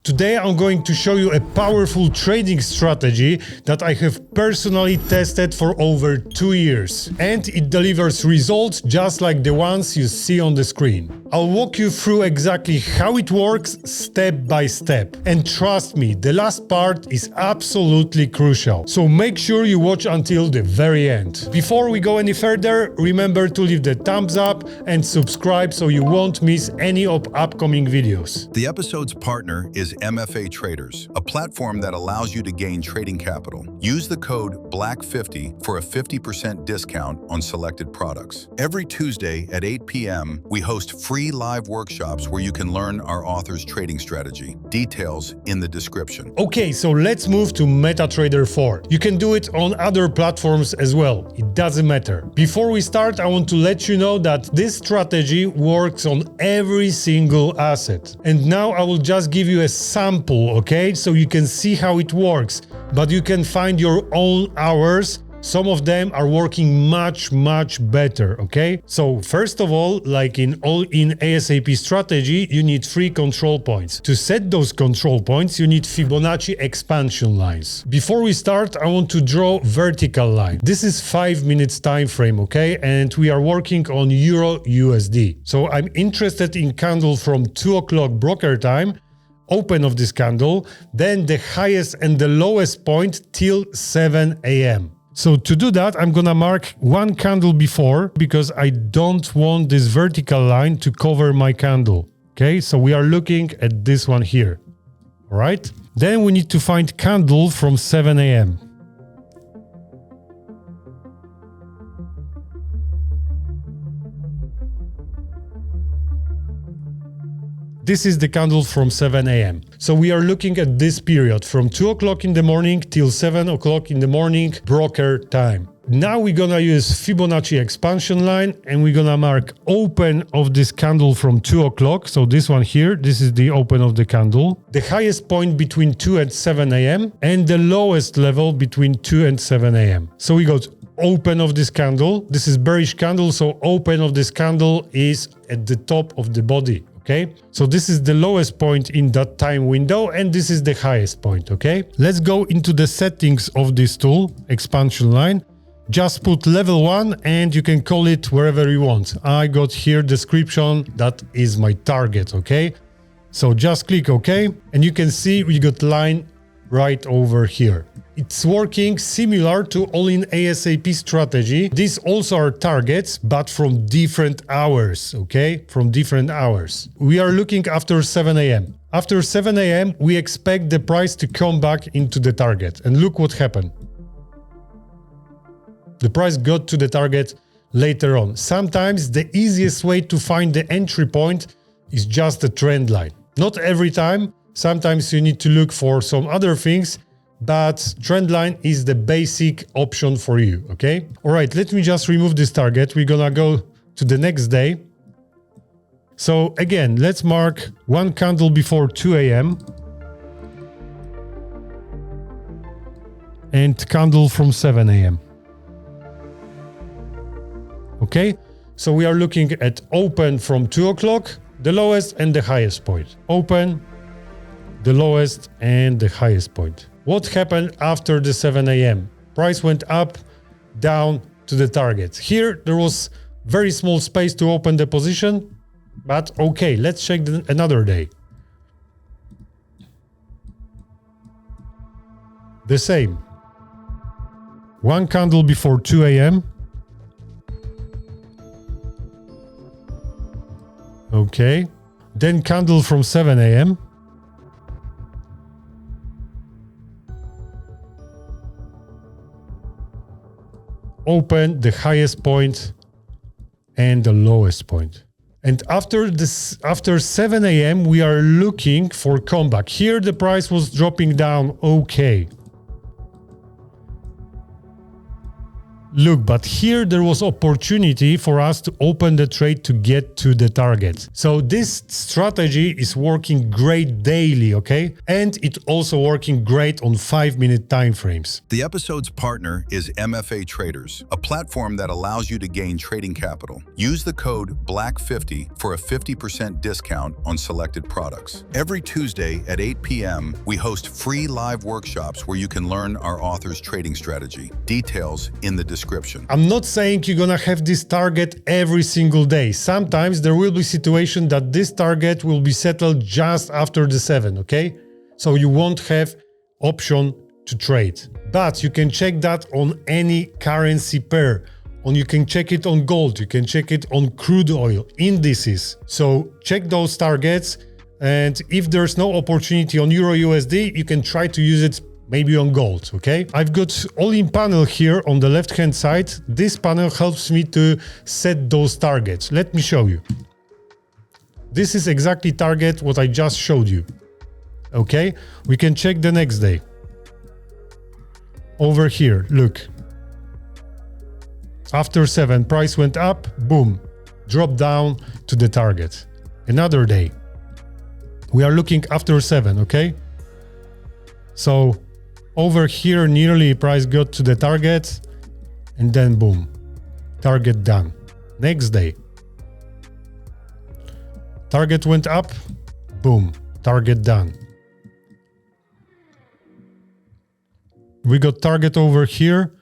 Today I'm going to show you a powerful trading strategy that I have personally tested for over 2 years. And it delivers results just like the ones you see on the screen. I'll walk you through exactly how it works step by step. And trust me, the last part is absolutely crucial. So make sure you watch until the very end. Before we go any further, remember to leave the thumbs up and subscribe so you won't miss any of upcoming videos. The episode's partner is MFA Traders, a platform that allows you to gain trading capital. Use the code BLACK50 for a 50% discount on selected products. Every Tuesday at 8 p.m., we host free live workshops where you can learn our author's trading strategy. Details in the description. Okay, so let's move to MetaTrader 4. You can do it on other platforms as well. It doesn't matter. Before we start, I want to let you know that this strategy works on every single asset. And now I will just give you a sample, okay? So you can see how it works. But you can find your own hours. Some of them are working much better, okay? So first of all, like in all-in ASAP strategy, you need 3 control points. To set those control points, you need Fibonacci expansion lines. Before we start, I want to draw vertical line. This is 5 minutes time frame, okay? And we are working on Euro USD. So I'm interested in candle from 2 o'clock broker time, open of this candle, then the highest and the lowest point till 7 a.m. So to do that, I'm gonna mark 1 candle before because I don't want this vertical line to cover my candle. Okay, so we are looking at this one here. All right. Then we need to find candle from 7 a.m. This is the candle from 7 a.m. So we are looking at this period from 2 o'clock in the morning till 7 o'clock in the morning broker time. Now we're gonna use Fibonacci expansion line and we're gonna mark open of this candle from 2 o'clock. So this one here, this is the open of the candle. The highest point between 2 and 7 a.m. and the lowest level between 2 and 7 a.m. So we got open of this candle. This is bearish candle, so open of this candle is at the top of the body. Okay, so this is the lowest point in that time window and this is the highest point, okay? Let's go into the settings of this tool, expansion line. Just put level 1 and you can call it wherever you want. I got here description, that is my target, okay? So just click OK and you can see we got line right over here. It's working similar to all-in ASAP strategy. These also are targets, but from different hours, okay? From different hours. We are looking after 7 a.m. After 7 a.m., we expect the price to come back into the target. And look what happened. The price got to the target later on. Sometimes the easiest way to find the entry point is just a trend line. Not every time. Sometimes you need to look for some other things, but trend line is the basic option for you, okay? All right, let me just remove this target. We're gonna go to the next day. So again, let's mark 1 candle before 2 a.m. and candle from 7 a.m. Okay, so we are looking at open from 2 o'clock, the lowest and the highest point. Open, the lowest and the highest point. What happened after the 7 a.m.? Price went up, down to the target. Here, there was very small space to open the position, but okay, let's check another day. The same. 1 candle before 2 a.m. Okay. Then candle from 7 a.m. Open the highest point and the lowest point. And after 7 a.m. we are looking for comeback. Here the price was dropping down, okay. Look, but here there was opportunity for us to open the trade to get to the target. So this strategy is working great daily, okay? And it also working great on 5-minute time frames. The episode's partner is MFA Traders, a platform that allows you to gain trading capital. Use the code BLACK50 for a 50% discount on selected products. Every Tuesday at 8 p.m., we host free live workshops where you can learn our author's trading strategy. Details in the description. I'm not saying you're gonna have this target every single day. Sometimes there will be situation that this target will be settled just after the 7, okay? So you won't have option to trade. But you can check that on any currency pair. You can check it on gold, you can check it on crude oil, indices. So check those targets, and if there's no opportunity on Euro USD, you can try to use it maybe on gold, okay? I've got all-in panel here on the left-hand side. This panel helps me to set those targets. Let me show you. This is exactly target what I just showed you, okay? We can check the next day. Over here, look. After 7, price went up, boom, dropped down to the target. Another day. We are looking after 7, okay? So over here, nearly price got to the target, and then boom, target done. Next day, target went up, boom, target done. We got target over here.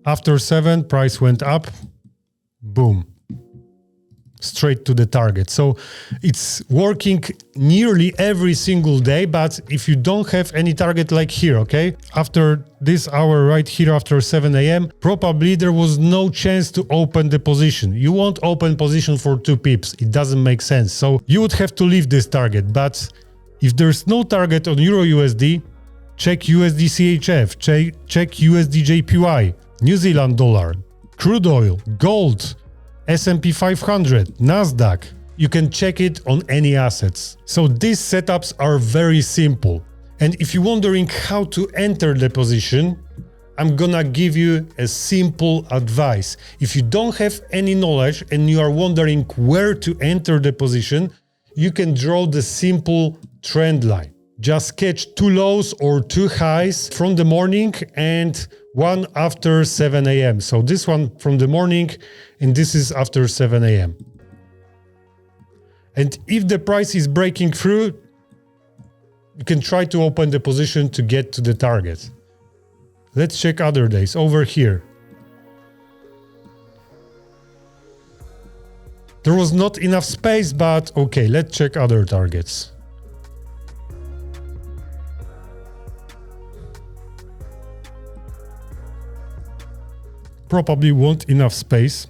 After 7, price went up, boom, straight to the target. So it's working nearly every single day, but if you don't have any target like here, okay, after this hour right here after 7 a.m., probably there was no chance to open the position. You won't open position for 2 pips. It doesn't make sense. So you would have to leave this target. But if there's no target on Euro USD, check USD CHF, check USD JPY, New Zealand dollar, crude oil, gold, S&P 500, Nasdaq. You can check it on any assets. So these setups are very simple. And if you're wondering how to enter the position, I'm gonna give you a simple advice. If you don't have any knowledge and you are wondering where to enter the position, you can draw the simple trend line. Just catch 2 lows or 2 highs from the morning and one after 7 a.m. So this one from the morning and this is after 7 a.m. And if the price is breaking through, you can try to open the position to get to the target. Let's check other days over here. There was not enough space, but okay, let's check other targets. Probably won't enough space.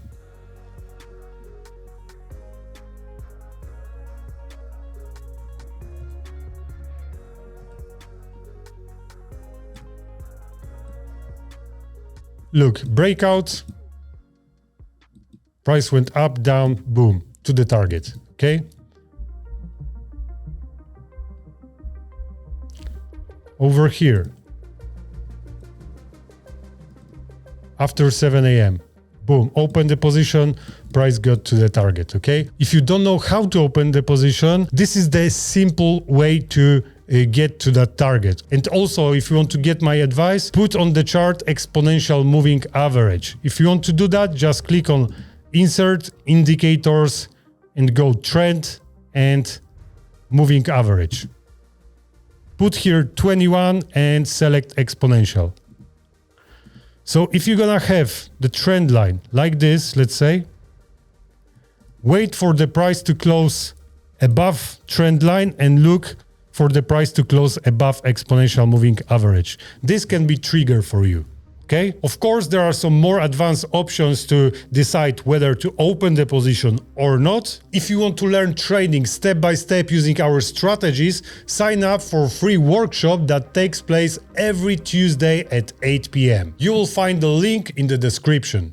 Look, breakout, price went up, down, boom, to the target, okay? Over here, after 7 a.m., boom, open the position, price got to the target, okay? If you don't know how to open the position, this is the simple way to get to that target. And also, if you want to get my advice, put on the chart exponential moving average. If you want to do that, just click on insert indicators and go trend and moving average. Put here 21 and select exponential. So if you're gonna have the trend line like this, let's say, wait for the price to close above trend line and look for the price to close above exponential moving average. This can be trigger for you, okay? Of course, there are some more advanced options to decide whether to open the position or not. If you want to learn trading step by step using our strategies, sign up for a free workshop that takes place every Tuesday at 8 p.m. You will find the link in the description.